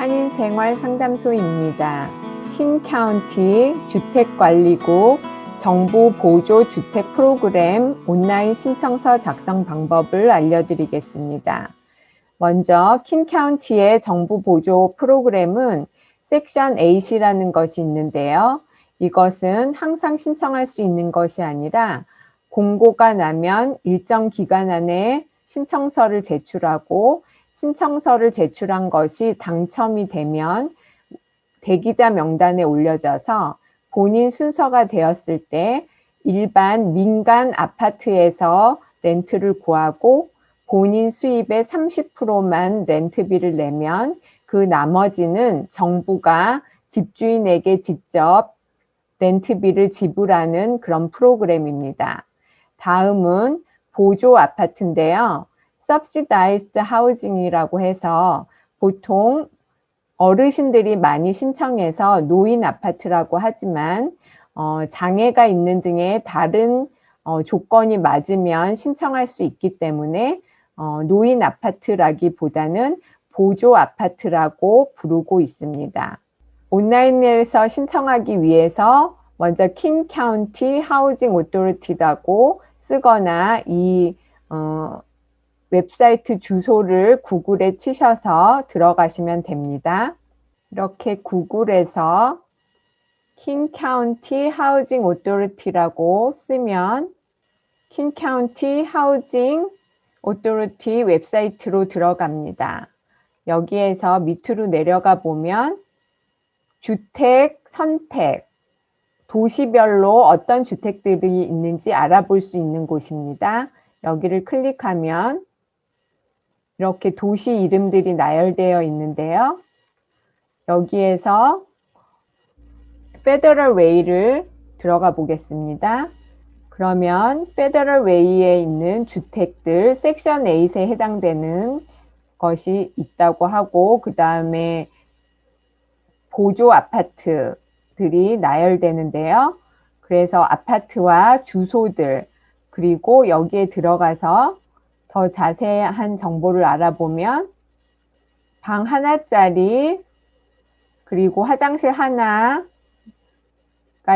한인생활상담소입니다. 킹카운티 주택관리국 정부 보조 주택 프로그램 온라인 신청서 작성 방법을 알려드리겠습니다. 먼저 킹카운티의 정부 보조 프로그램은 섹션 8이라는 것이 있는데요. 이것은 항상 신청할 수 있는 것이 아니라 공고가 나면 일정 기간 안에 신청서를 제출하고 신청서를 제출한 것이 당첨이 되면 대기자 명단에 올려져서 본인 순서가 되었을 때 일반 민간 아파트에서 렌트를 구하고 본인 수입의 30%만 렌트비를 내면 그 나머지는 정부가 집주인에게 직접 렌트비를 지불하는 그런 프로그램입니다. 다음은 보조 아파트인데요. subsidized housing이라고 해서 보통 어르신들이 많이 신청해서 노인 아파트라고 하지만 장애가 있는 등의 다른 조건이 맞으면 신청할 수 있기 때문에 노인 아파트라기보다는 보조 아파트라고 부르고 있습니다. 온라인에서 신청하기 위해서 먼저 킹 카운티 하우징 오토리티라고 쓰거나 이 웹사이트 주소를 구글에 치셔서 들어가시면 됩니다. 이렇게 구글에서 킹 카운티 하우징 오토리티라고 쓰면 킹 카운티 하우징 오토리티 웹사이트로 들어갑니다. 여기에서 밑으로 내려가 보면 주택 선택, 도시별로 어떤 주택들이 있는지 알아볼 수 있는 곳입니다. 여기를 클릭하면 이렇게 도시 이름들이 나열되어 있는데요. 여기에서 페더럴 웨이를 들어가 보겠습니다. 그러면 페더럴 웨이에 있는 주택들 섹션 8에 해당되는 것이 있다고 하고 그 다음에 보조 아파트들이 나열되는데요. 그래서 아파트와 주소들 그리고 여기에 들어가서 더 자세한 정보를 알아보면 방 하나짜리 그리고 화장실 하나가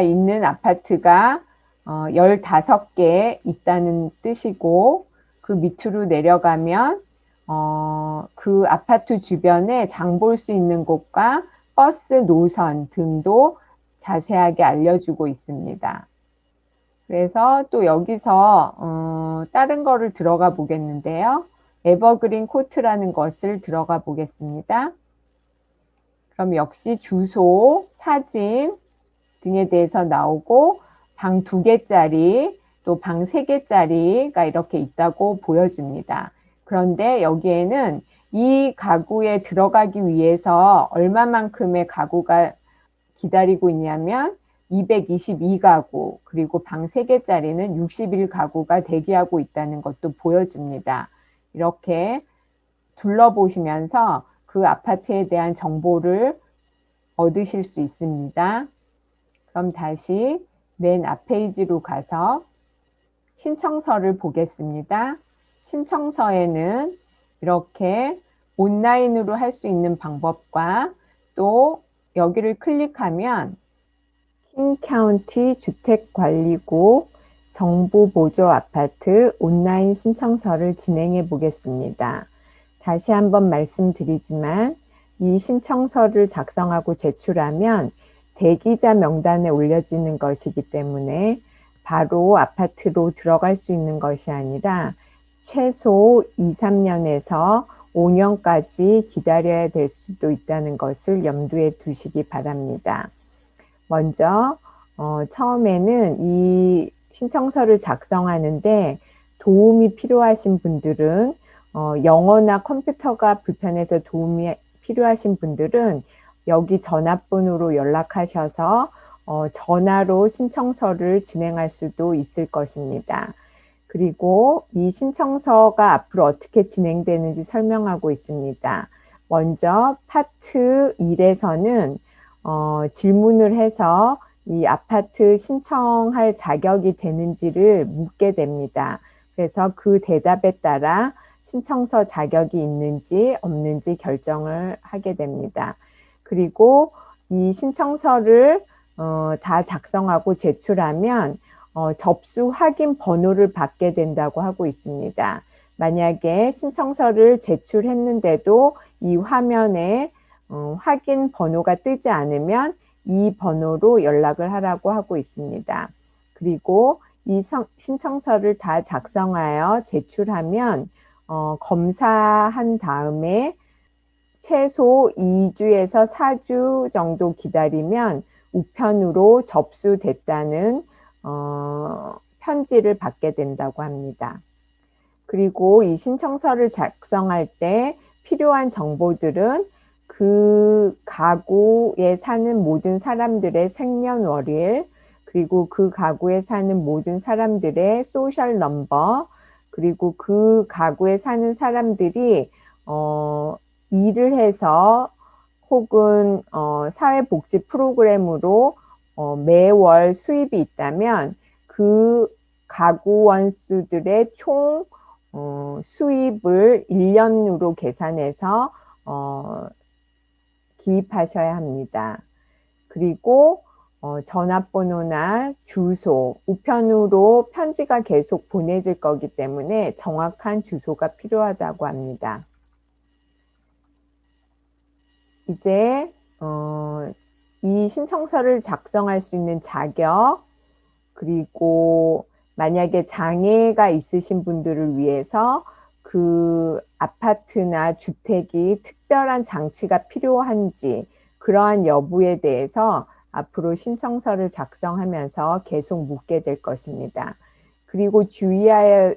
있는 아파트가 15개 있다는 뜻이고 그 밑으로 내려가면 그 아파트 주변에 장 볼 수 있는 곳과 버스 노선 등도 자세하게 알려주고 있습니다. 그래서 또 여기서 다른 거를 들어가 보겠는데요. 에버그린 코트라는 것을 들어가 보겠습니다. 그럼 역시 주소, 사진 등에 대해서 나오고 방 2개짜리 또 방 3개짜리가 이렇게 있다고 보여줍니다. 그런데 여기에는 이 가구에 들어가기 위해서 얼마만큼의 가구가 기다리고 있냐면 222가구 그리고 방 3개짜리는 61가구가 대기하고 있다는 것도 보여줍니다. 이렇게 둘러보시면서 그 아파트에 대한 정보를 얻으실 수 있습니다. 그럼 다시 맨 앞페이지로 가서 신청서를 보겠습니다. 신청서에는 이렇게 온라인으로 할 수 있는 방법과 또 여기를 클릭하면 킹 카운티 주택관리국 정부 보조 아파트 온라인 신청서를 진행해 보겠습니다. 다시 한번 말씀드리지만 이 신청서를 작성하고 제출하면 대기자 명단에 올려지는 것이기 때문에 바로 아파트로 들어갈 수 있는 것이 아니라 최소 2, 3년에서 5년까지 기다려야 될 수도 있다는 것을 염두에 두시기 바랍니다. 먼저 처음에는 이 신청서를 작성하는데 도움이 필요하신 분들은 영어나 컴퓨터가 불편해서 도움이 필요하신 분들은 여기 전화번호로 연락하셔서 전화로 신청서를 진행할 수도 있을 것입니다. 그리고 이 신청서가 앞으로 어떻게 진행되는지 설명하고 있습니다. 먼저 파트 1에서는 질문을 해서 이 아파트 신청할 자격이 되는지를 묻게 됩니다. 그래서 그 대답에 따라 신청서 자격이 있는지 없는지 결정을 하게 됩니다. 그리고 이 신청서를 다 작성하고 제출하면 접수 확인 번호를 받게 된다고 하고 있습니다. 만약에 신청서를 제출했는데도 이 화면에 확인 번호가 뜨지 않으면 이 번호로 연락을 하라고 하고 있습니다. 그리고 이 신청서를 다 작성하여 제출하면 검사한 다음에 최소 2주에서 4주 정도 기다리면 우편으로 접수됐다는 편지를 받게 된다고 합니다. 그리고 이 신청서를 작성할 때 필요한 정보들은 그 가구에 사는 모든 사람들의 생년월일, 그리고 그 가구에 사는 모든 사람들의 소셜 넘버, 그리고 그 가구에 사는 사람들이 일을 해서 혹은 사회복지 프로그램으로 매월 수입이 있다면 그 가구원 수들의 총 수입을 1년으로 계산해서 기입하셔야 합니다. 그리고 전화번호나 주소, 우편으로 편지가 계속 보내질 거기 때문에 정확한 주소가 필요하다고 합니다. 이제 이 신청서를 작성할 수 있는 자격, 그리고 만약에 장애가 있으신 분들을 위해서 그 아파트나 주택이 특별한 장치가 필요한지 그러한 여부에 대해서 앞으로 신청서를 작성하면서 계속 묻게 될 것입니다. 그리고 주의해야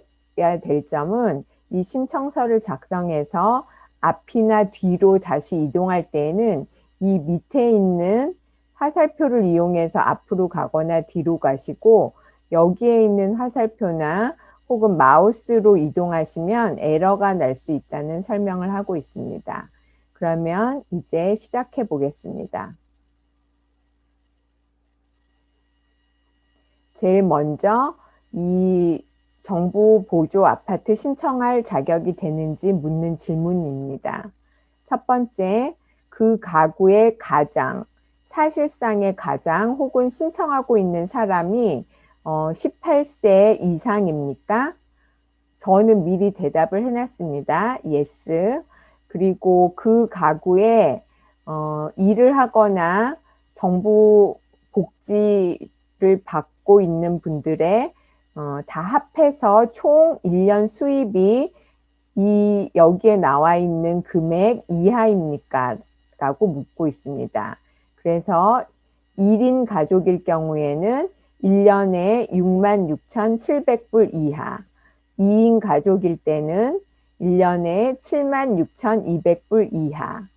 될 점은 이 신청서를 작성해서 앞이나 뒤로 다시 이동할 때에는 이 밑에 있는 화살표를 이용해서 앞으로 가거나 뒤로 가시고 여기에 있는 화살표나 혹은 마우스로 이동하시면 에러가 날 수 있다는 설명을 하고 있습니다. 그러면 이제 시작해 보겠습니다. 제일 먼저 이 정부 보조 아파트 신청할 자격이 되는지 묻는 질문입니다. 첫 번째, 그 가구의 가장, 사실상의 가장 혹은 신청하고 있는 사람이 18세 이상입니까? 저는 미리 대답을 해놨습니다. Yes. 그리고 그 가구에 일을 하거나 정부 복지를 받고 있는 분들의 다 합해서 총 1년 수입이 여기에 나와 있는 금액 이하입니까? 라고 묻고 있습니다. 그래서 1인 가족일 경우에는 1년에 66,700불 이하, 2인 가족일 때는 1년에 76,200불 이하,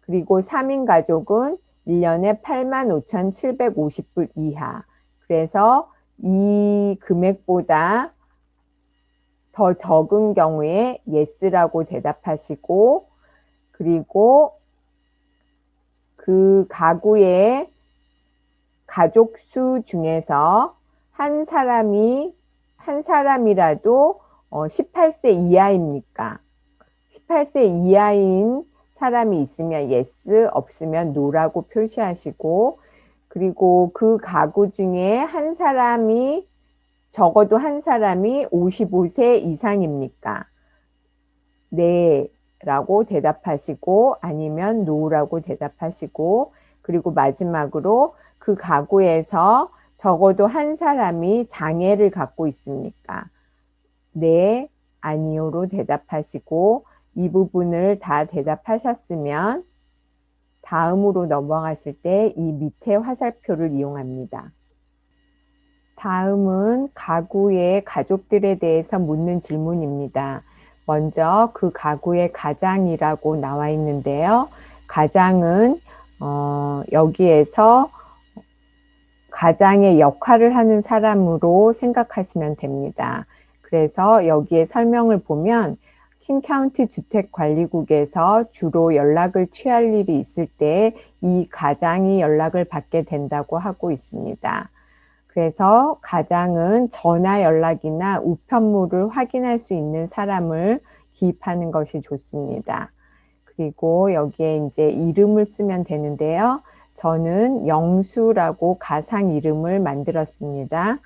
그리고 3인 가족은 1년에 85,750불 이하. 그래서 이 금액보다 더 적은 경우에 yes라고 대답하시고, 그리고 그 가구의 가족 수 중에서 한 사람이라도 18세 이하입니까? 18세 이하인 사람이 있으면 yes, 없으면 no라고 표시하시고, 그리고 그 가구 중에 적어도 한 사람이 55세 이상입니까? 네 라고 대답하시고, 아니면 no라고 대답하시고, 그리고 마지막으로 그 가구에서 적어도 한 사람이 장애를 갖고 있습니까? 네, 아니요로 대답하시고, 이 부분을 다 대답하셨으면 다음으로 넘어가실 때 이 밑에 화살표를 이용합니다. 다음은 가구의 가족들에 대해서 묻는 질문입니다. 먼저 그 가구의 가장이라고 나와 있는데요. 가장은 여기에서 가장의 역할을 하는 사람으로 생각하시면 됩니다. 그래서 여기에 설명을 보면 킹카운티 주택관리국에서 주로 연락을 취할 일이 있을 때 이 가장이 연락을 받게 된다고 하고 있습니다. 그래서 가장은 전화 연락이나 우편물을 확인할 수 있는 사람을 기입하는 것이 좋습니다. 그리고 여기에 이제 이름을 쓰면 되는데요. 저는 영수라고 가상 이름을 만들었습니다.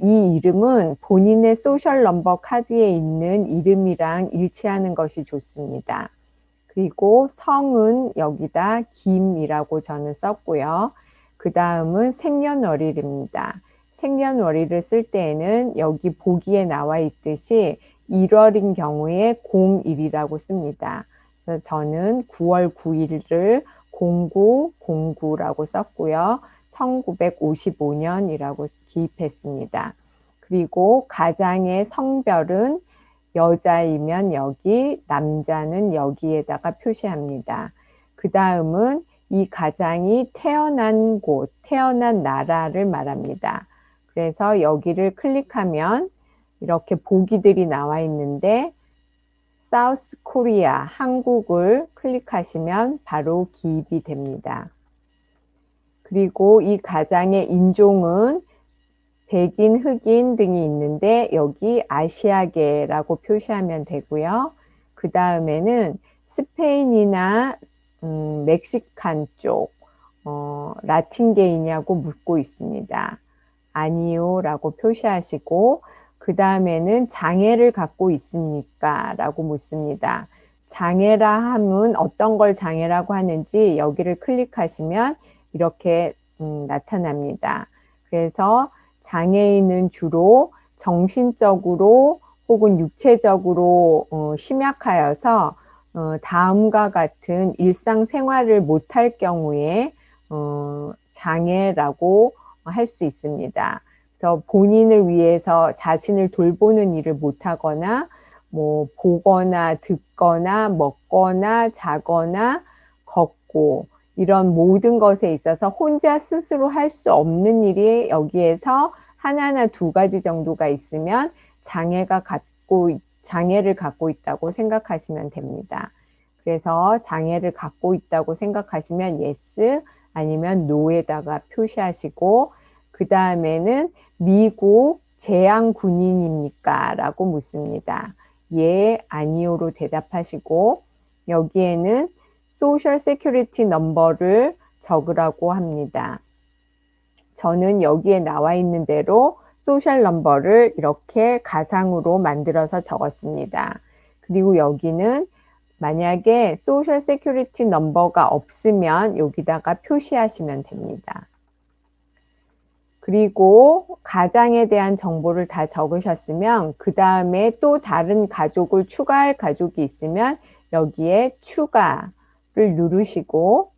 이 이름은 본인의 소셜 넘버 카드에 있는 이름이랑 일치하는 것이 좋습니다. 그리고 성은 여기다 김이라고 저는 썼고요. 그 다음은 생년월일입니다. 생년월일을 쓸 때에는 여기 보기에 나와 있듯이 1월인 경우에 01이라고 씁니다. 그래서 저는 9월 9일을 0909라고 썼고요. 1955년이라고 기입했습니다. 그리고 가장의 성별은 여자이면 여기, 남자는 여기에다가 표시합니다. 그 다음은 이 가장이 태어난 곳, 태어난 나라를 말합니다. 그래서 여기를 클릭하면 이렇게 보기들이 나와 있는데 사우스 코리아, 한국을 클릭하시면 바로 기입이 됩니다. 그리고 이 가장의 인종은 백인, 흑인 등이 있는데 여기 아시아계라고 표시하면 되고요. 그 다음에는 스페인이나 멕시칸 쪽, 라틴계이냐고 묻고 있습니다. 아니요 라고 표시하시고 그 다음에는 장애를 갖고 있습니까? 라고 묻습니다. 장애라 함은 어떤 걸 장애라고 하는지 여기를 클릭하시면 이렇게 나타납니다. 그래서 장애인은 주로 정신적으로 혹은 육체적으로 심약하여서 다음과 같은 일상생활을 못할 경우에 장애라고 할 수 있습니다. 그래서 본인을 위해서 자신을 돌보는 일을 못하거나 뭐 보거나 듣거나 먹거나 자거나 걷고 이런 모든 것에 있어서 혼자 스스로 할 수 없는 일이 여기에서 하나나 두 가지 정도가 있으면 장애를 갖고 있다고 생각하시면 됩니다. 그래서 장애를 갖고 있다고 생각하시면 yes 아니면 no에다가 표시하시고 그 다음에는 미국 재향 군인입니까? 라고 묻습니다. 예, 아니요로 대답하시고 여기에는 소셜 세큐리티 넘버를 적으라고 합니다. 저는 여기에 나와 있는 대로 소셜 넘버를 이렇게 가상으로 만들어서 적었습니다. 그리고 여기는 만약에 소셜 세큐리티 넘버가 없으면 여기다가 표시하시면 됩니다. 그리고 가장에 대한 정보를 다 적으셨으면 그 다음에 또 다른 가족을 추가할 가족이 있으면 여기에 추가를 누르시고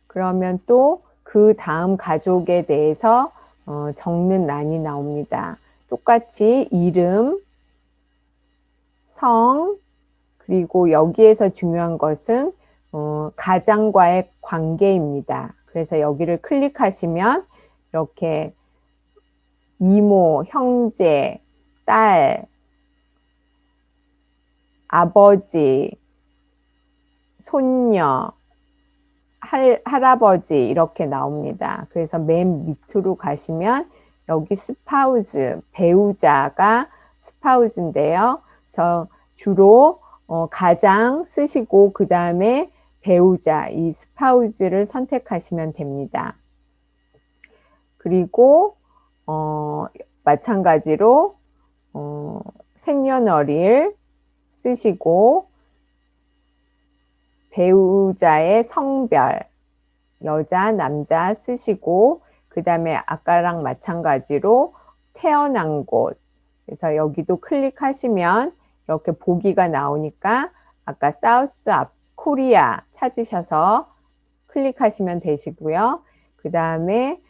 그러면 또 그 다음 가족에 대해서 적는 란이 나옵니다. 똑같이 이름, 성, 그리고 여기에서 중요한 것은 가장과의 관계입니다. 그래서 여기를 클릭하시면 이렇게 이모, 형제, 딸, 아버지, 손녀, 할아버지 이렇게 나옵니다. 그래서 맨 밑으로 가시면 여기 스파우스, 배우자가 스파우스인데요. 그래서 주로 가장 쓰시고 그 다음에 배우자, 이 스파우스를 선택하시면 됩니다. 그리고 마찬가지로 생년월일 쓰시고 배우자의 성별, 여자, 남자 쓰시고 그 다음에 아까랑 마찬가지로 태어난 곳, 그래서 여기도 클릭하시면 이렇게 보기가 나오니까 아까 사우스 코리아 찾으셔서 클릭하시면 되시고요. 그 다음에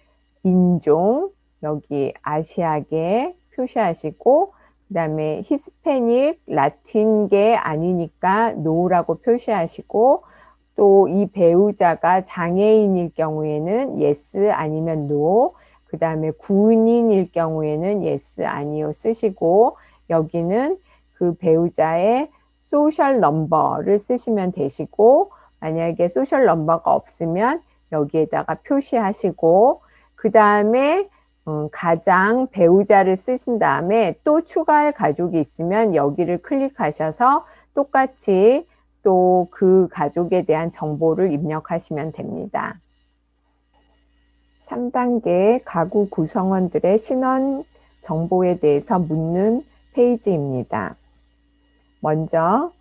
인종, 여기 아시아계 표시하시고 그 다음에 히스패닉, 라틴계 아니니까 no라고 표시하시고 또 이 배우자가 장애인일 경우에는 yes 아니면 no, 그 다음에 군인일 경우에는 yes 아니요 쓰시고 여기는 그 배우자의 소셜 넘버를 쓰시면 되시고 만약에 소셜 넘버가 없으면 여기에다가 표시하시고 그 다음에 가장, 배우자를 쓰신 다음에 또 추가할 가족이 있으면 여기를 클릭하셔서 똑같이 또 그 가족에 대한 정보를 입력하시면 됩니다. 3단계 가구 구성원들의 신원 정보에 대해서 묻는 페이지입니다. 먼저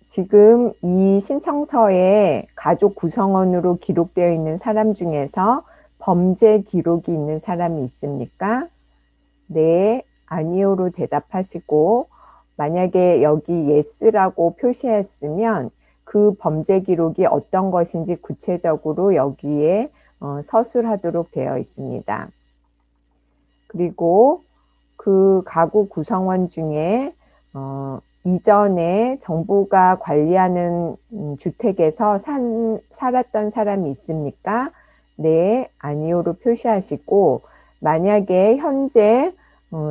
지금 이 신청서에 가족 구성원으로 기록되어 있는 사람 중에서 범죄 기록이 있는 사람이 있습니까? 네, 아니요로 대답하시고, 만약에 여기 yes라고 표시했으면 그 범죄 기록이 어떤 것인지 구체적으로 여기에 서술하도록 되어 있습니다. 그리고 그 가구 구성원 중에 이전에 정부가 관리하는 주택에서 살았던 사람이 있습니까? 네, 아니요로 표시하시고, 만약에 현재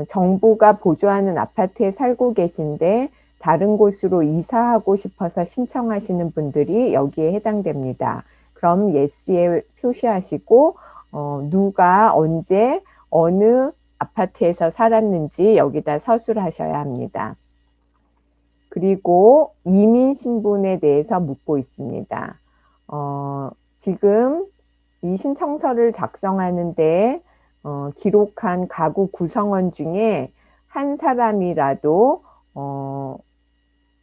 정부가 보조하는 아파트에 살고 계신데 다른 곳으로 이사하고 싶어서 신청하시는 분들이 여기에 해당됩니다. 그럼 yes에 표시하시고 누가 언제 어느 아파트에서 살았는지 여기다 서술하셔야 합니다. 그리고 이민 신분에 대해서 묻고 있습니다. 지금 이 신청서를 작성하는데 기록한 가구 구성원 중에 한 사람이라도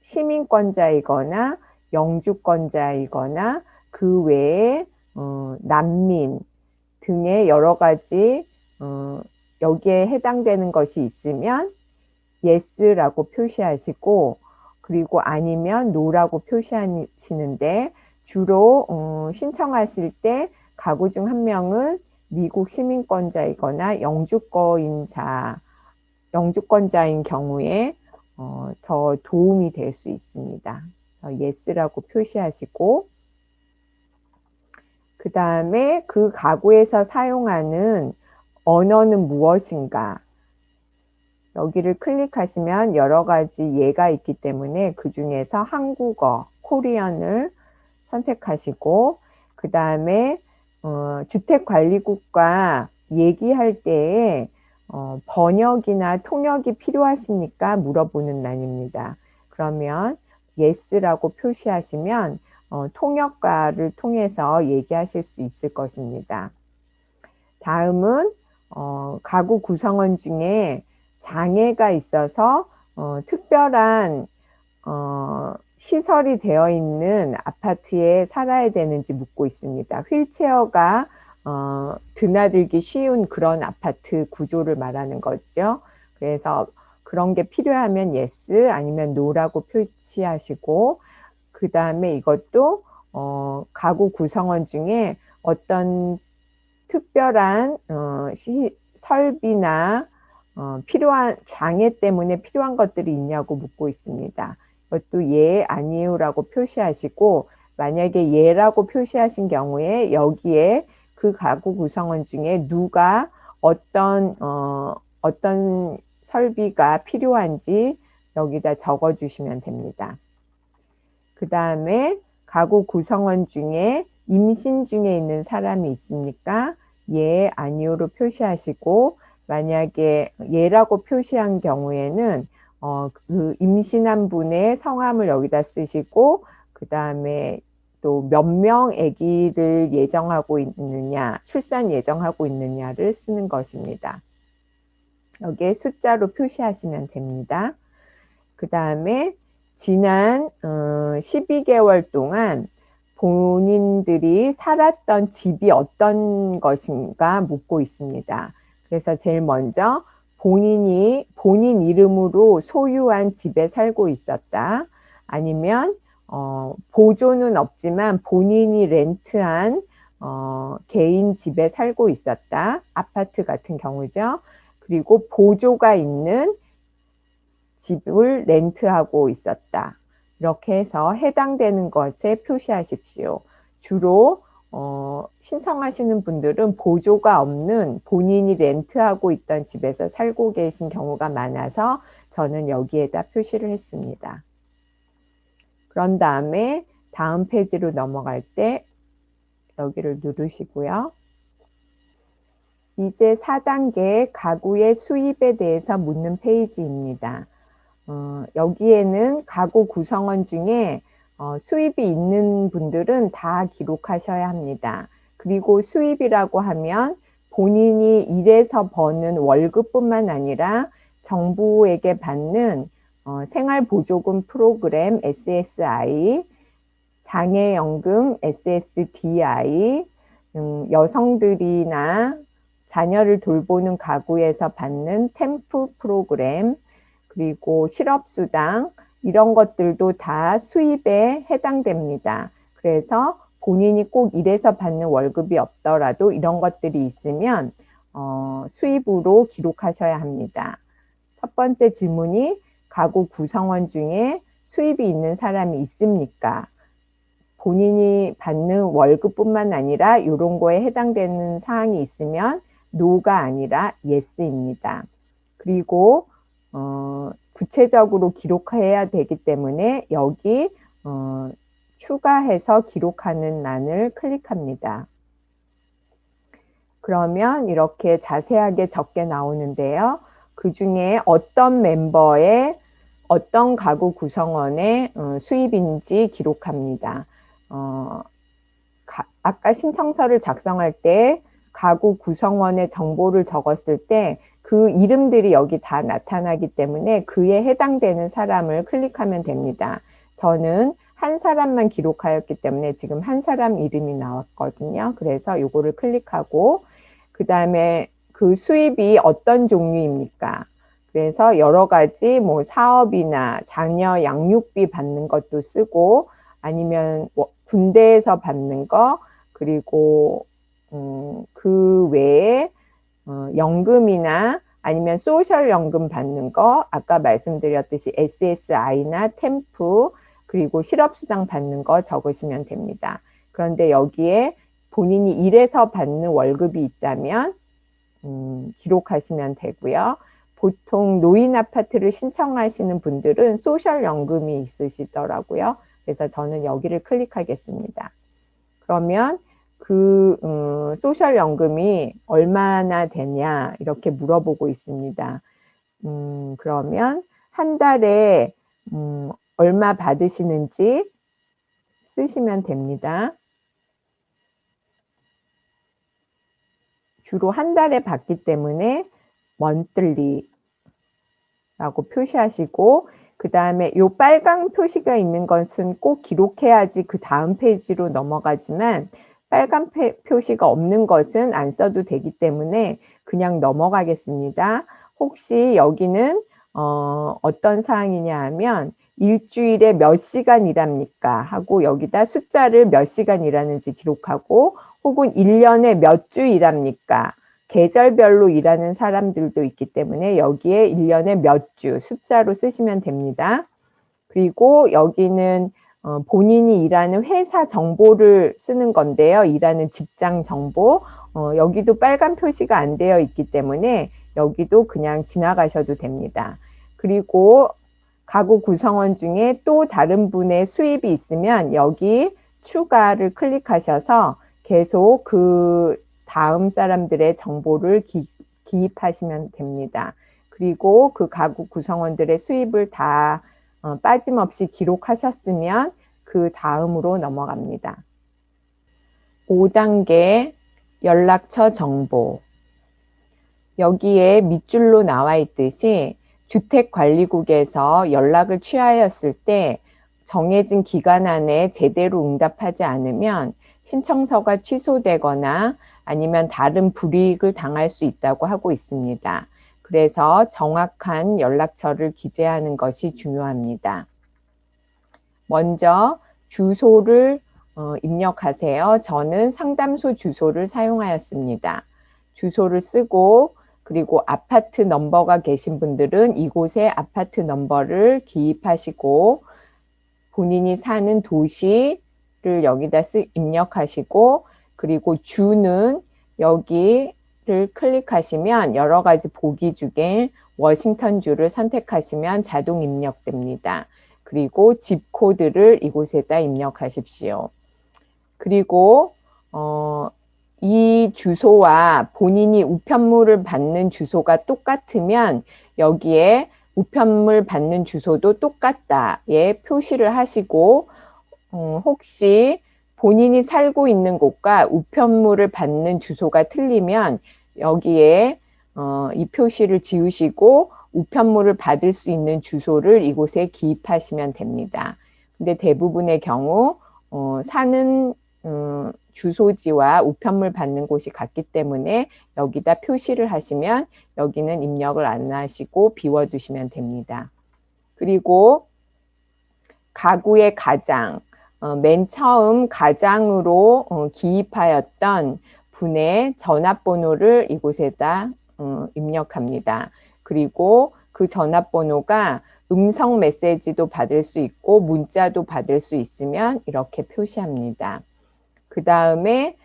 시민권자이거나 영주권자이거나 그 외에 난민 등의 여러 가지 여기에 해당되는 것이 있으면 yes라고 표시하시고, 그리고 아니면 no라고 표시하시는데, 주로 신청하실 때 가구 중 한 명은 미국 시민권자이거나 영주권자인 경우에 더 도움이 될 수 있습니다. yes라고 표시하시고, 그 다음에 그 가구에서 사용하는 언어는 무엇인가? 여기를 클릭하시면 여러 가지 예가 있기 때문에 그 중에서 한국어, 코리안을 선택하시고, 그 다음에 주택관리국과 얘기할 때에 번역이나 통역이 필요하십니까? 물어보는 난입니다. 그러면 yes라고 표시하시면 통역가를 통해서 얘기하실 수 있을 것입니다. 다음은 가구 구성원 중에 장애가 있어서 특별한 시설이 되어 있는 아파트에 살아야 되는지 묻고 있습니다. 휠체어가 드나들기 쉬운 그런 아파트 구조를 말하는 거죠. 그래서 그런 게 필요하면 yes 아니면 no라고 표시하시고, 그 다음에 이것도 가구 구성원 중에 어떤 특별한 설비나 필요한 장애 때문에 필요한 것들이 있냐고 묻고 있습니다. 이것도 예, 아니요라고 표시하시고, 만약에 예라고 표시하신 경우에 여기에 그 가구 구성원 중에 누가 어떤 설비가 필요한지 여기다 적어주시면 됩니다. 그 다음에 가구 구성원 중에 임신 중에 있는 사람이 있습니까? 예, 아니요로 표시하시고, 만약에 예라고 표시한 경우에는 그 임신한 분의 성함을 여기다 쓰시고, 그 다음에 또 몇 명 아기를 예정하고 있느냐, 출산 예정하고 있느냐를 쓰는 것입니다. 여기에 숫자로 표시하시면 됩니다. 그 다음에 지난 12개월 동안 본인들이 살았던 집이 어떤 것인가 묻고 있습니다. 그래서 제일 먼저 본인 이름으로 소유한 집에 살고 있었다. 아니면 보조는 없지만 본인이 렌트한 개인 집에 살고 있었다. 아파트 같은 경우죠. 그리고 보조가 있는 집을 렌트하고 있었다. 이렇게 해서 해당되는 것에 표시하십시오. 주로 신청하시는 분들은 보조가 없는 본인이 렌트하고 있던 집에서 살고 계신 경우가 많아서 저는 여기에다 표시를 했습니다. 그런 다음에 다음 페이지로 넘어갈 때 여기를 누르시고요. 이제 4단계 가구의 수입에 대해서 묻는 페이지입니다. 여기에는 가구 구성원 중에 수입이 있는 분들은 다 기록하셔야 합니다. 그리고 수입이라고 하면 본인이 일해서 버는 월급뿐만 아니라 정부에게 받는 생활보조금 프로그램 SSI, 장애연금 SSDI, 여성들이나 자녀를 돌보는 가구에서 받는 템프 프로그램, 그리고 실업수당, 이런 것들도 다 수입에 해당됩니다. 그래서 본인이 꼭 일해서 받는 월급이 없더라도 이런 것들이 있으면 수입으로 기록하셔야 합니다. 첫 번째 질문이 가구 구성원 중에 수입이 있는 사람이 있습니까? 본인이 받는 월급뿐만 아니라 이런 거에 해당되는 사항이 있으면 no가 아니라 yes입니다. 그리고 구체적으로 기록해야 되기 때문에 여기 추가해서 기록하는 란을 클릭합니다. 그러면 이렇게 자세하게 적게 나오는데요. 그 중에 어떤 멤버의 어떤 가구 구성원의 수입인지 기록합니다. 아까 신청서를 작성할 때 가구 구성원의 정보를 적었을 때 그 이름들이 여기 다 나타나기 때문에 그에 해당되는 사람을 클릭하면 됩니다. 저는 한 사람만 기록하였기 때문에 지금 한 사람 이름이 나왔거든요. 그래서 이거를 클릭하고 그 다음에 그 수입이 어떤 종류입니까? 그래서 여러 가지 뭐 사업이나 자녀 양육비 받는 것도 쓰고 아니면 군대에서 받는 거 그리고 그 외에 연금이나 아니면 소셜 연금 받는 거 아까 말씀드렸듯이 SSI나 템프 그리고 실업수당 받는 거 적으시면 됩니다. 그런데 여기에 본인이 일해서 받는 월급이 있다면 기록하시면 되고요. 보통 노인 아파트를 신청하시는 분들은 소셜 연금이 있으시더라고요. 그래서 저는 여기를 클릭하겠습니다. 그러면 그 소셜 연금이 얼마나 되냐 이렇게 물어보고 있습니다. 그러면 한 달에 얼마 받으시는지 쓰시면 됩니다. 주로 한 달에 받기 때문에 monthly라고 표시하시고 그 다음에 이 빨강 표시가 있는 것은 꼭 기록해야지 그 다음 페이지로 넘어가지만 빨간 표시가 없는 것은 안 써도 되기 때문에 그냥 넘어가겠습니다. 혹시 여기는 어떤 사항이냐 하면 일주일에 몇 시간 일합니까? 하고 여기다 숫자를 몇 시간 일하는지 기록하고 혹은 1년에 몇 주 일합니까? 계절별로 일하는 사람들도 있기 때문에 여기에 1년에 몇 주 숫자로 쓰시면 됩니다. 그리고 여기는 본인이 일하는 회사 정보를 쓰는 건데요. 일하는 직장 정보. 여기도 빨간 표시가 안 되어 있기 때문에 여기도 그냥 지나가셔도 됩니다. 그리고 가구 구성원 중에 또 다른 분의 수입이 있으면 여기 추가를 클릭하셔서 계속 그 다음 사람들의 정보를 기입하시면 됩니다. 그리고 그 가구 구성원들의 수입을 다 빠짐없이 기록하셨으면 그 다음으로 넘어갑니다. 5단계 연락처 정보. 여기에 밑줄로 나와 있듯이 주택관리국에서 연락을 취하였을 때 정해진 기간 안에 제대로 응답하지 않으면 신청서가 취소되거나 아니면 다른 불이익을 당할 수 있다고 하고 있습니다. 그래서 정확한 연락처를 기재하는 것이 중요합니다. 먼저 주소를 입력하세요. 저는 상담소 주소를 사용하였습니다. 주소를 쓰고 그리고 아파트 넘버가 계신 분들은 이곳에 아파트 넘버를 기입하시고 본인이 사는 도시를 여기다 입력하시고 그리고 주는 여기를 클릭하시면 여러 가지 보기 중에 워싱턴주를 선택하시면 자동 입력됩니다. 그리고 집 코드를 이곳에다 입력하십시오. 그리고 이 주소와 본인이 우편물을 받는 주소가 똑같으면 여기에 우편물 받는 주소도 똑같다에 표시를 하시고, 혹시 본인이 살고 있는 곳과 우편물을 받는 주소가 틀리면 여기에 이 표시를 지우시고 우편물을 받을 수 있는 주소를 이곳에 기입하시면 됩니다. 근데 대부분의 경우 사는 주소지와 우편물 받는 곳이 같기 때문에 여기다 표시를 하시면 여기는 입력을 안 하시고 비워두시면 됩니다. 그리고 가구의 가장, 맨 처음 가장으로 기입하였던 분의 전화번호를 이곳에다 입력합니다. 그리고 그 전화번호가 음성 메시지도 받을 수 있고 문자도 받을 수 있으면 이렇게 표시합니다. 그 다음에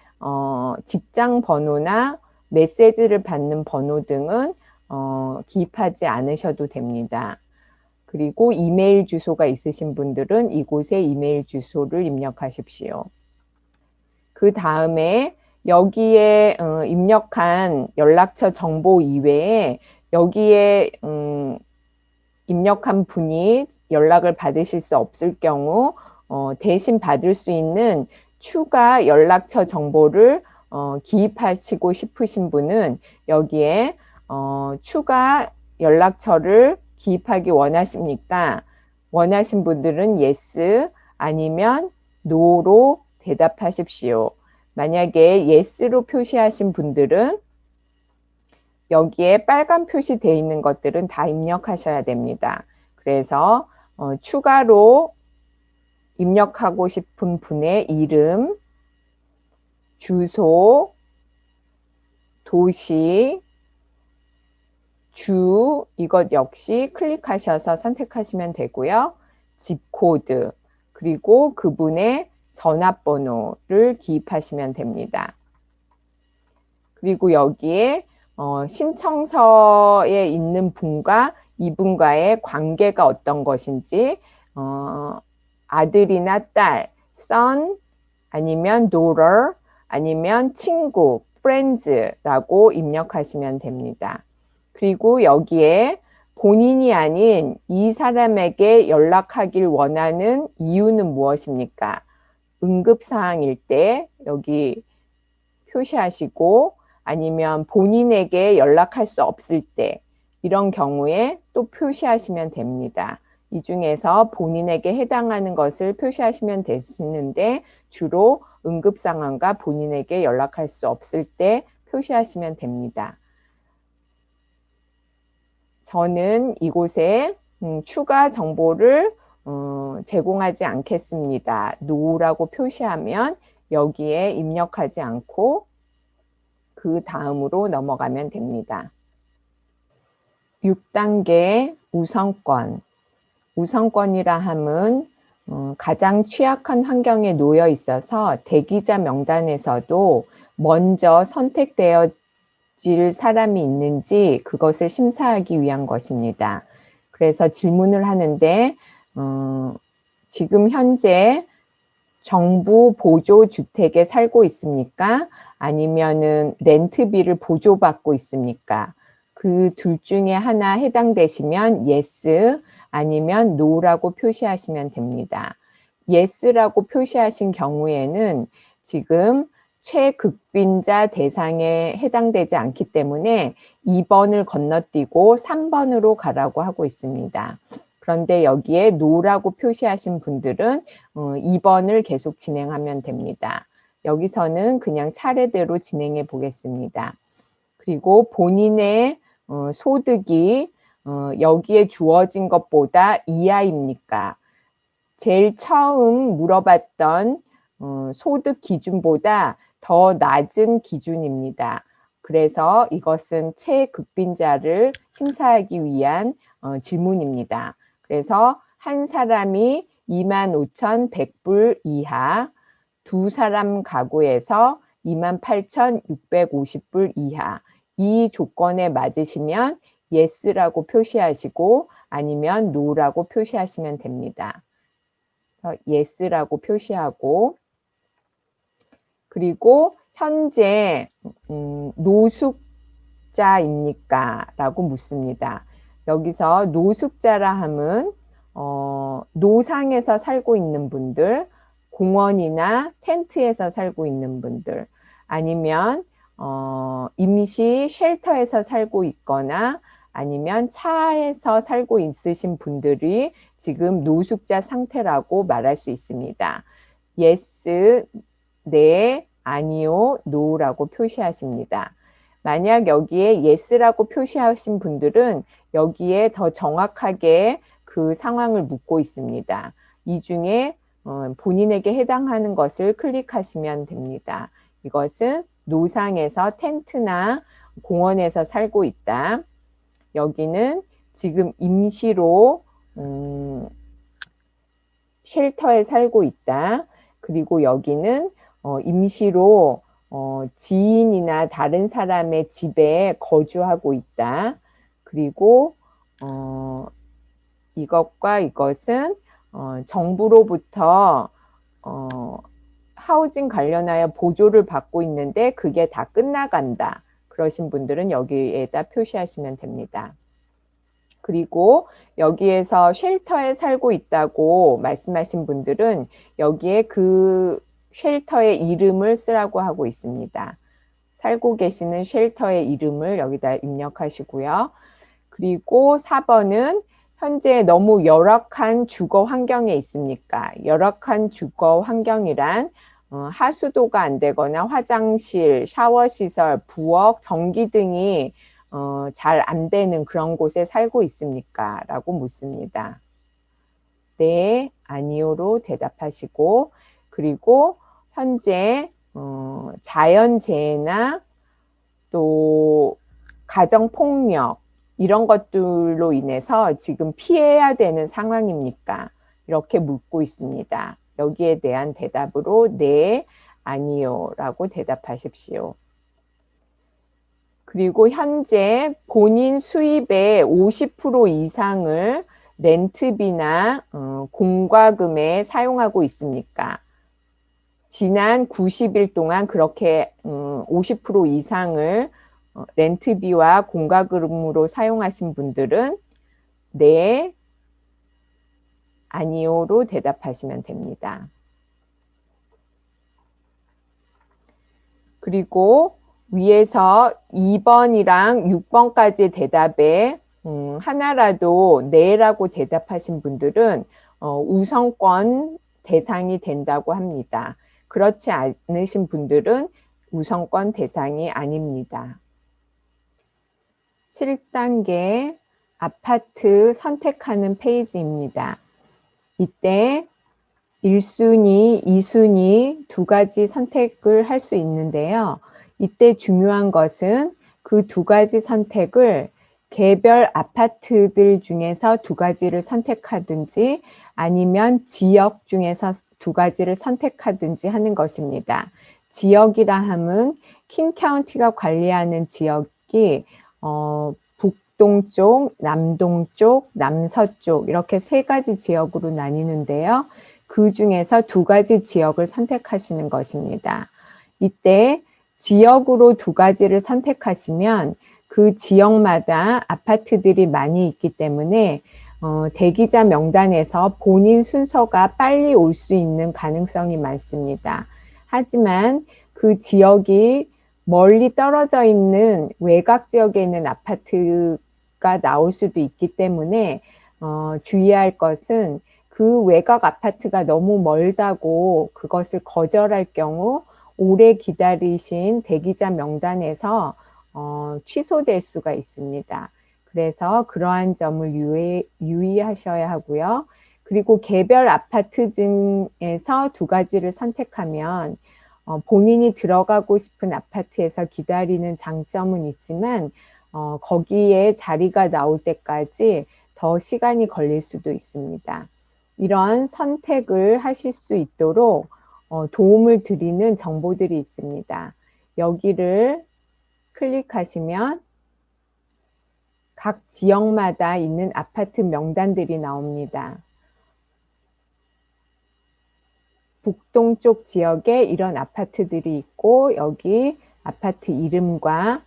직장 번호나 메시지를 받는 번호 등은 기입하지 않으셔도 됩니다. 그리고 이메일 주소가 있으신 분들은 이곳에 이메일 주소를 입력하십시오. 그 다음에 여기에 입력한 연락처 정보 이외에 여기에 입력한 분이 연락을 받으실 수 없을 경우 대신 받을 수 있는 추가 연락처 정보를 기입하시고 싶으신 분은 여기에 추가 연락처를 기입하기 원하십니까? 원하신 분들은 yes 아니면 no로 대답하십시오. 만약에 yes로 표시하신 분들은 여기에 빨간 표시되어 있는 것들은 다 입력하셔야 됩니다. 그래서 추가로 입력하고 싶은 분의 이름, 주소, 도시, 주, 이것 역시 클릭하셔서 선택하시면 되고요. 집코드, 그리고 그분의 전화번호를 기입하시면 됩니다. 그리고 여기에 신청서에 있는 분과 이분과의 관계가 어떤 것인지 아들이나 딸, son, 아니면 daughter, 아니면 친구, friends라고 입력하시면 됩니다. 그리고 여기에 본인이 아닌 이 사람에게 연락하길 원하는 이유는 무엇입니까? 응급사항일 때 여기 표시하시고 아니면 본인에게 연락할 수 없을 때 이런 경우에 또 표시하시면 됩니다. 이 중에서 본인에게 해당하는 것을 표시하시면 되시는데 주로 응급상황과 본인에게 연락할 수 없을 때 표시하시면 됩니다. 저는 이곳에 추가 정보를 제공하지 않겠습니다. no라고 표시하면 여기에 입력하지 않고 그 다음으로 넘어가면 됩니다. 6단계 우선권. 우선권이라 함은 가장 취약한 환경에 놓여 있어서 대기자 명단에서도 먼저 선택되어질 사람이 있는지 그것을 심사하기 위한 것입니다. 그래서 질문을 하는데 지금 현재 정부 보조 주택에 살고 있습니까? 아니면은 렌트비를 보조받고 있습니까? 그 둘 중에 하나 해당되시면 yes 아니면 no라고 표시하시면 됩니다. yes라고 표시하신 경우에는 지금 최극빈자 대상에 해당되지 않기 때문에 2번을 건너뛰고 3번으로 가라고 하고 있습니다. 그런데 여기에 no라고 표시하신 분들은 2번을 계속 진행하면 됩니다. 여기서는 그냥 차례대로 진행해 보겠습니다. 그리고 본인의 소득이 여기에 주어진 것보다 이하입니까? 제일 처음 물어봤던 소득 기준보다 더 낮은 기준입니다. 그래서 이것은 최극빈자를 심사하기 위한 질문입니다. 그래서 한 사람이 25,100불 이하, 두 사람 가구에서 28,650불 이하, 이 조건에 맞으시면 yes라고 표시하시고 아니면 no라고 표시하시면 됩니다. yes라고 표시하고 그리고 현재 노숙자입니까? 라고 묻습니다. 여기서 노숙자라 함은 노상에서 살고 있는 분들, 공원이나 텐트에서 살고 있는 분들, 아니면 임시 쉘터에서 살고 있거나 아니면 차에서 살고 있으신 분들이 지금 노숙자 상태라고 말할 수 있습니다. yes, 네, 아니요, no라고 표시하십니다. 만약 여기에 yes라고 표시하신 분들은 여기에 더 정확하게 그 상황을 묻고 있습니다. 이 중에 본인에게 해당하는 것을 클릭하시면 됩니다. 이것은 노상에서 텐트나 공원에서 살고 있다. 여기는 지금 임시로 쉘터에 살고 있다. 그리고 여기는 임시로 지인이나 다른 사람의 집에 거주하고 있다. 그리고 이것과 이것은 정부로부터 하우징 관련하여 보조를 받고 있는데 그게 다 끝나간다. 그러신 분들은 여기에다 표시하시면 됩니다. 그리고 여기에서 쉘터에 살고 있다고 말씀하신 분들은 여기에 그 쉘터의 이름을 쓰라고 하고 있습니다. 살고 계시는 쉘터의 이름을 여기다 입력하시고요. 그리고 4번은 현재 너무 열악한 주거 환경에 있습니까? 열악한 주거 환경이란 하수도가 안 되거나 화장실, 샤워시설, 부엌, 전기 등이 잘 안 되는 그런 곳에 살고 있습니까? 라고 묻습니다. 네, 아니요로 대답하시고, 그리고 현재 자연재해나 또 가정폭력 이런 것들로 인해서 지금 피해야 되는 상황입니까? 이렇게 묻고 있습니다. 여기에 대한 대답으로 네, 아니요 라고 대답하십시오. 그리고 현재 본인 수입의 50% 이상을 렌트비나 공과금에 사용하고 있습니까? 지난 90일 동안 그렇게 50% 이상을 렌트비와 공과금으로 사용하신 분들은 네, 아니요로 대답하시면 됩니다. 그리고 위에서 2번이랑 6번까지의 대답에 하나라도 네라고 대답하신 분들은 우선권 대상이 된다고 합니다. 그렇지 않으신 분들은 우선권 대상이 아닙니다. 7단계 아파트 선택하는 페이지입니다. 이때 1순위, 2순위 두 가지 선택을 할 수 있는데요. 이때 중요한 것은 그 두 가지 선택을 개별 아파트들 중에서 두 가지를 선택하든지 아니면 지역 중에서 두 가지를 선택하든지 하는 것입니다. 지역이라 함은 킹 카운티가 관리하는 지역이 북동쪽, 남동쪽, 남서쪽 이렇게 세 가지 지역으로 나뉘는데요. 그 중에서 두 가지 지역을 선택하시는 것입니다. 이때 지역으로 두 가지를 선택하시면 그 지역마다 아파트들이 많이 있기 때문에 대기자 명단에서 본인 순서가 빨리 올 수 있는 가능성이 많습니다. 하지만 그 지역이 멀리 떨어져 있는 외곽 지역에 있는 아파트가 나올 수도 있기 때문에 주의할 것은 그 외곽 아파트가 너무 멀다고 그것을 거절할 경우 오래 기다리신 대기자 명단에서 취소될 수가 있습니다. 그래서 그러한 점을 유의하셔야 하고요. 그리고 개별 아파트 중에서 두 가지를 선택하면 본인이 들어가고 싶은 아파트에서 기다리는 장점은 있지만 거기에 자리가 나올 때까지 더 시간이 걸릴 수도 있습니다. 이런 선택을 하실 수 있도록 도움을 드리는 정보들이 있습니다. 여기를 클릭하시면 각 지역마다 있는 아파트 명단들이 나옵니다. 북동쪽 지역에 이런 아파트들이 있고 여기 아파트 이름과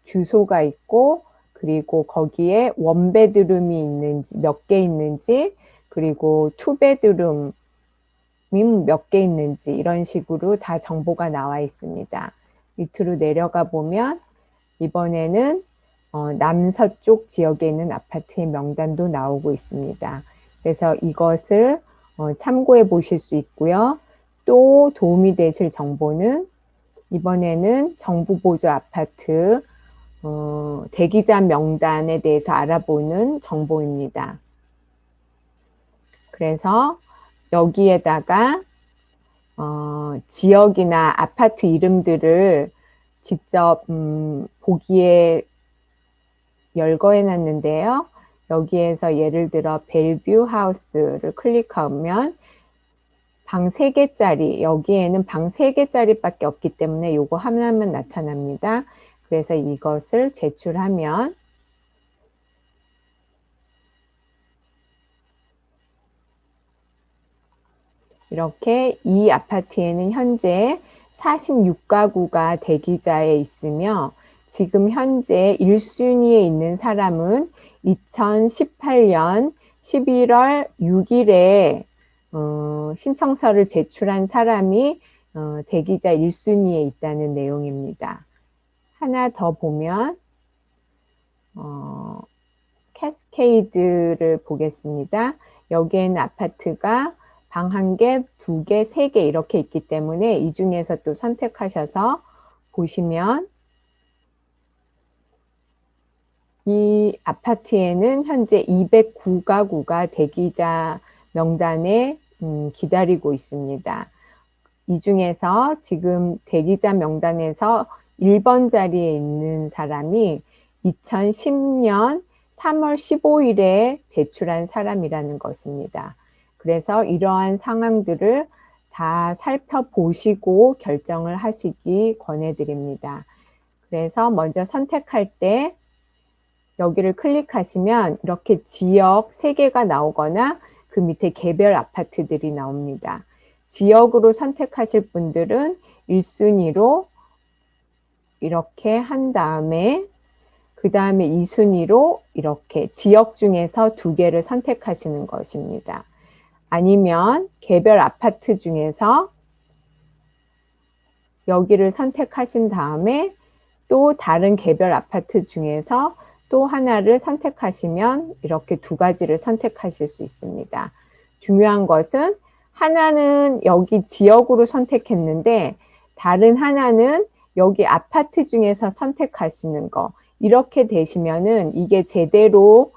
주소가 있고 그리고 거기에 원베드룸이 있는지 몇 개 있는지 그리고 투베드룸이 몇 개 있는지 이런 식으로 다 정보가 나와 있습니다. 밑으로 내려가 보면 이번에는 남서쪽 지역에 있는 아파트의 명단도 나오고 있습니다. 그래서 이것을 참고해 보실 수 있고요. 또 도움이 되실 정보는 이번에는 정부 보조 아파트 대기자 명단에 대해서 알아보는 정보입니다. 그래서 여기에다가 지역이나 아파트 이름들을 직접 보기에 열거해 놨는데요. 여기에서 예를 들어 벨뷰 하우스를 클릭하면 방 3개짜리, 여기에는 방 3개짜리밖에 없기 때문에 요거 하나만 나타납니다. 그래서 이것을 제출하면 이렇게 이 아파트에는 현재 46가구가 대기자에 있으며 지금 현재 1순위에 있는 사람은 2018년 11월 6일에 신청서를 제출한 사람이 대기자 1순위에 있다는 내용입니다. 하나 더 보면 캐스케이드를 보겠습니다. 여기에는 아파트가 방 1개, 2개, 3개 이렇게 있기 때문에 이 중에서 또 선택하셔서 보시면 이 아파트에는 현재 209가구가 대기자 명단에 기다리고 있습니다. 이 중에서 지금 대기자 명단에서 1번 자리에 있는 사람이 2010년 3월 15일에 제출한 사람이라는 것입니다. 그래서 이러한 상황들을 다 살펴보시고 결정을 하시기 권해드립니다. 그래서 먼저 선택할 때 여기를 클릭하시면 이렇게 지역 3개가 나오거나 그 밑에 개별 아파트들이 나옵니다. 지역으로 선택하실 분들은 1순위로 이렇게 한 다음에 그 다음에 2순위로 이렇게 지역 중에서 2개를 선택하시는 것입니다. 아니면 개별 아파트 중에서 여기를 선택하신 다음에 또 다른 개별 아파트 중에서 또 하나를 선택하시면 이렇게 2가지를 선택하실 수 있습니다. 중요한 것은 하나는 여기 지역으로 선택했는데 다른 하나는 여기 아파트 중에서 선택하시는 거. 이렇게 되시면은 이게 제대로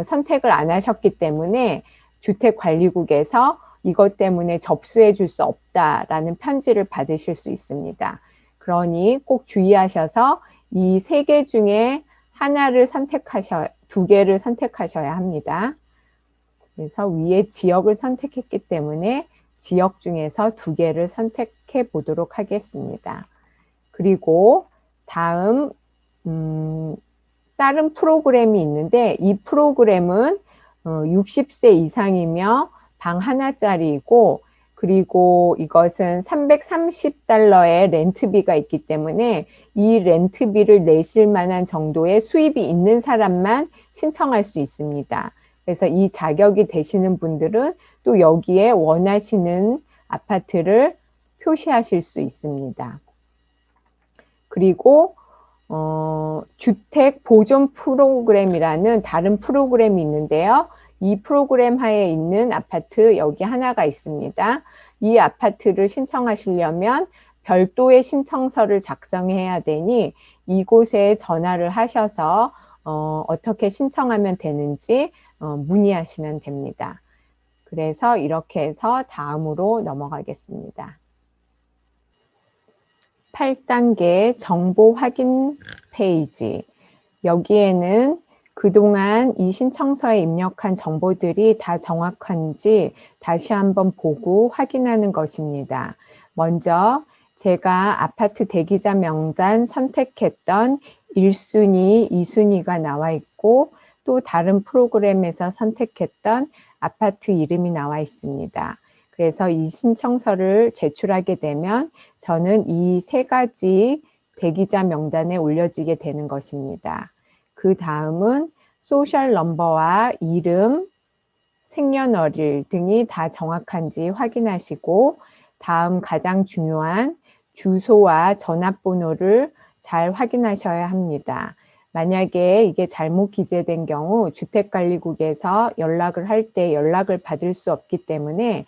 선택을 안 하셨기 때문에 주택관리국에서 이것 때문에 접수해 줄 수 없다라는 편지를 받으실 수 있습니다. 그러니 꼭 주의하셔서 이 3개 중에 하나를 2개를 선택하셔야 합니다. 그래서 위에 지역을 선택했기 때문에 지역 중에서 2개를 선택해 보도록 하겠습니다. 그리고 다음 다른 프로그램이 있는데 이 프로그램은 60세 이상이며 방 하나짜리이고 그리고 이것은 $330의 렌트비가 있기 때문에 이 렌트비를 내실 만한 정도의 수입이 있는 사람만 신청할 수 있습니다. 그래서 이 자격이 되시는 분들은 또 여기에 원하시는 아파트를 표시하실 수 있습니다. 그리고 주택 보존 프로그램이라는 다른 프로그램이 있는데요. 이 프로그램 하에 있는 아파트 여기 하나가 있습니다. 이 아파트를 신청하시려면 별도의 신청서를 작성해야 되니 이곳에 전화를 하셔서 어떻게 신청하면 되는지 문의하시면 됩니다. 그래서 이렇게 해서 다음으로 넘어가겠습니다. 8단계 정보 확인 페이지. 여기에는 그동안 이 신청서에 입력한 정보들이 다 정확한지 다시 한번 보고 확인하는 것입니다. 먼저 제가 아파트 대기자 명단 선택했던 1순위, 2순위가 나와 있고 또 다른 프로그램에서 선택했던 아파트 이름이 나와 있습니다. 그래서 이 신청서를 제출하게 되면 저는 이 3가지 대기자 명단에 올려지게 되는 것입니다. 그 다음은 소셜 넘버와 이름, 생년월일 등이 다 정확한지 확인하시고, 다음 가장 중요한 주소와 전화번호를 잘 확인하셔야 합니다. 만약에 이게 잘못 기재된 경우 주택관리국에서 연락을 할 때 연락을 받을 수 없기 때문에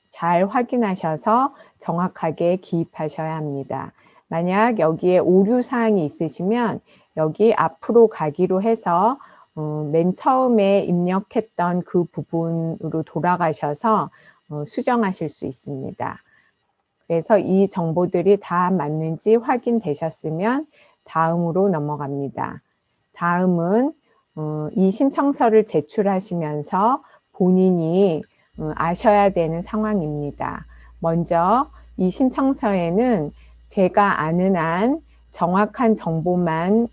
잘 확인하셔서 정확하게 기입하셔야 합니다. 만약 여기에 오류 사항이 있으시면 여기 앞으로 가기로 해서 맨 처음에 입력했던 그 부분으로 돌아가셔서 수정하실 수 있습니다. 그래서 이 정보들이 다 맞는지 확인되셨으면 다음으로 넘어갑니다. 다음은 이 신청서를 제출하시면서 본인이 아셔야 되는 상황입니다. 먼저 이 신청서에는 제가 아는 한 정확한 정보만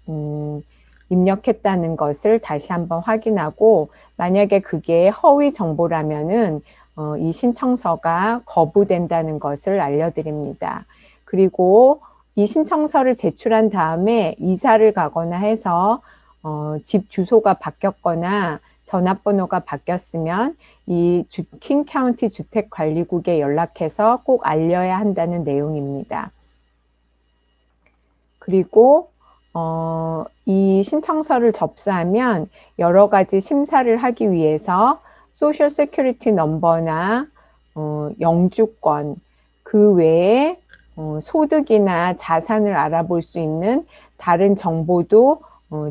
입력했다는 것을 다시 한번 확인하고, 만약에 그게 허위 정보라면은 이 신청서가 거부된다는 것을 알려드립니다. 그리고 이 신청서를 제출한 다음에 이사를 가거나 해서 집 주소가 바뀌었거나 전화번호가 바뀌었으면 이 킹 카운티 주택관리국에 연락해서 꼭 알려야 한다는 내용입니다. 그리고 이 신청서를 접수하면 여러 가지 심사를 하기 위해서 소셜 세큐리티 넘버나 영주권, 그 외에 소득이나 자산을 알아볼 수 있는 다른 정보도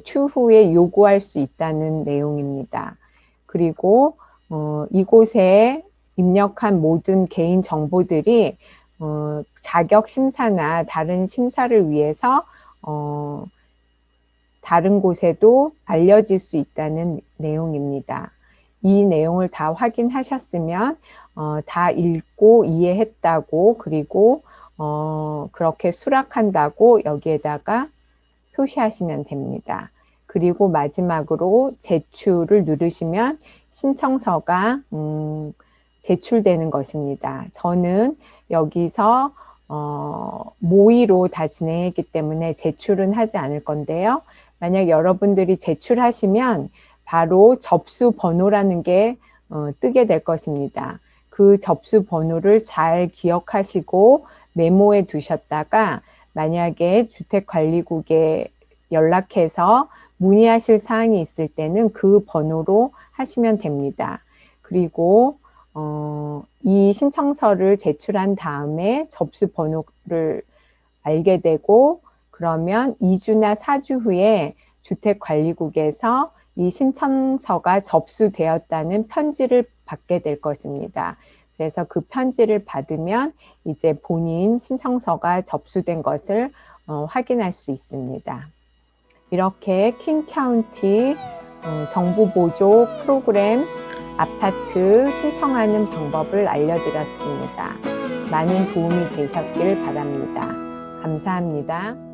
추후에 요구할 수 있다는 내용입니다. 그리고 이곳에 입력한 모든 개인 정보들이 자격 심사나 다른 심사를 위해서 다른 곳에도 알려질 수 있다는 내용입니다. 이 내용을 다 확인하셨으면 다 읽고 이해했다고, 그리고 그렇게 수락한다고 여기에다가 표시하시면 됩니다. 그리고 마지막으로 제출을 누르시면 신청서가 제출되는 것입니다. 저는 여기서 모의로 다 진행했기 때문에 제출은 하지 않을 건데요. 만약 여러분들이 제출하시면 바로 접수 번호라는 게 뜨게 될 것입니다. 그 접수 번호를 잘 기억하시고 메모해 두셨다가 만약에 주택관리국에 연락해서 문의하실 사항이 있을 때는 그 번호로 하시면 됩니다. 그리고 이 신청서를 제출한 다음에 접수 번호를 알게 되고, 그러면 2주나 4주 후에 주택관리국에서 이 신청서가 접수되었다는 편지를 받게 될 것입니다. 그래서 그 편지를 받으면 이제 본인 신청서가 접수된 것을 확인할 수 있습니다. 이렇게 킹 카운티 정부 보조 프로그램 아파트 신청하는 방법을 알려드렸습니다. 많은 도움이 되셨길 바랍니다. 감사합니다.